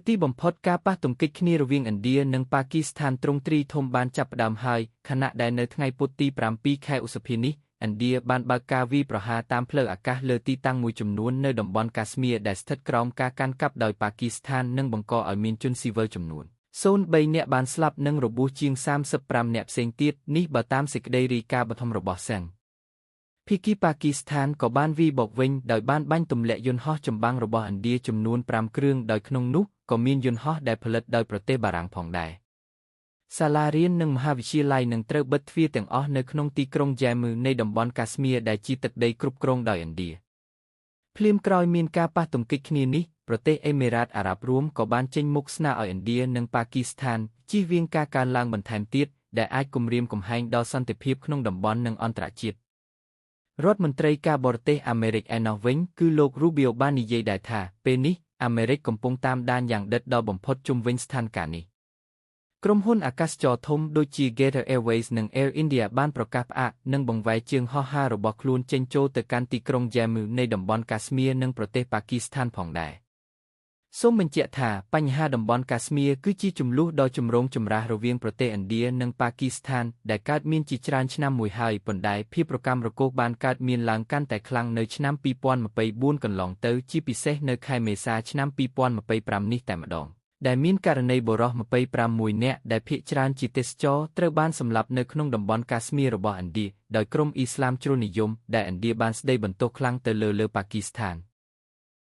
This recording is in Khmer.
ទីបំផុតការប៉ះទង្គិចគ្នារវាងឥណ្ឌានិងប៉ាគីស្ថានទ្រង់ទ្រីធំបានចាប់ផ្ដើមហើយខណៈដែលនៅថ្ងៃពុធទី7 ខែឧសភានេះឥណ្ឌាបានបើកការវាយប្រហារតាមផ្លូវអាកាសលើទីតាំងមួយចំនួននៅតំបន់កាស្មៀរដែលស្ថិតក្រោមការកាន់កាប់ដោយប៉ាគីស្ថាននិងបង្កឲ្យមានជនស៊ីវិលចំនួន03នាក់បានស្លាប់និងរបួសជាង35នាក់ផ្សេងទៀតនេះបើតាមសេចក្តីរាយការណ៍បឋមរបស់សិង្ហភាគីប៉ាគីស្ថានក៏បានវាយបកវិញដោយបានបាញ់ទម្លាក់យន្តហោះចម្បាំងរបស់ឥណ្ឌាចំនួន5គ្រឿងដោយក្នុងនោះក៏មានយន្តហោះដែលផលិតដោយប្រទេសបារាំងផងដែរសាលារៀននិងមហាវិទ្យាល័យនឹងត្រូវបិទទ្វារទាំងអស់នៅក្នុងទីក្រុងជែមឺនៃតំបន់កាស្មៀរដែលជាទឹកដីគ្រប់គ្រងដោយឥណ្ឌាភ្លាមក្រោយមានការប៉ះទង្គិចគ្នានេះប្រទេសអេមីរ៉ាតអារ៉ាប់រួមក៏បានចេញមុខស្នើឲ្យឥណ្ឌានិងប៉ាគីស្ថានជៀសវាងការកើនឡើងបន្ថែមទៀតដែលអាចគំរាមកំហែងដល់សន្តិភាពក្នុងតំបន់និងអន្តរជាតិរដ្ឋមន្ត្រីការបរទេសអាមេរិកឯណោះវិញគឺលោក Rubio បាននិយាយដែរថាពេលនេះអាមេរិកកំពុងតាមដានយ៉ាងដិតដល់បំផុតជុំវិញស្ថានភាពនេះក្រុមហ៊ុនអាកាសចរធំដូចជា Gator Airways និង Air India បានប្រកាសផ្អាកនិងបង្វែរជើងហោះហើររបស់ខ្លួនចេញចូលទៅកាន់ទីក្រុង Jammu នៃតំបន់កាស្មៀរនិងប្រទេសប៉ាគីស្ថានផងដែរសូមបញ្ជាក់ថាបញ្ហាតំបន់កាស្មៀរគឺជាជម្លោះដ៏ចម្រូងចម្រាសរវាងប្រទេសឥណ្ឌានិងប៉ាគីស្ថានដែលកើតមានជាច្រើនឆ្នាំមួយហើយប៉ុន្តែភាពរកាំរកូសបានកើតមានឡើងកាន់តែខ្លាំងនៅឆ្នាំ2024កន្លងទៅជាពិសេសនៅខែមេសាឆ្នាំ2025នេះតែម្ដងដែលមានករណីបុរស26នាក់ដែលភាគច្រើនជាទេសចរត្រូវបានសម្លាប់នៅក្នុងតំបន់កាស្មៀររបស់ឥណ្ឌាដោយក្រុមអ៊ីស្លាមជ្រុលនិយមដែលឥណ្ឌាបានស្ដីបន្ទោសខ្លាំងទៅលើប៉ាគីស្ថាន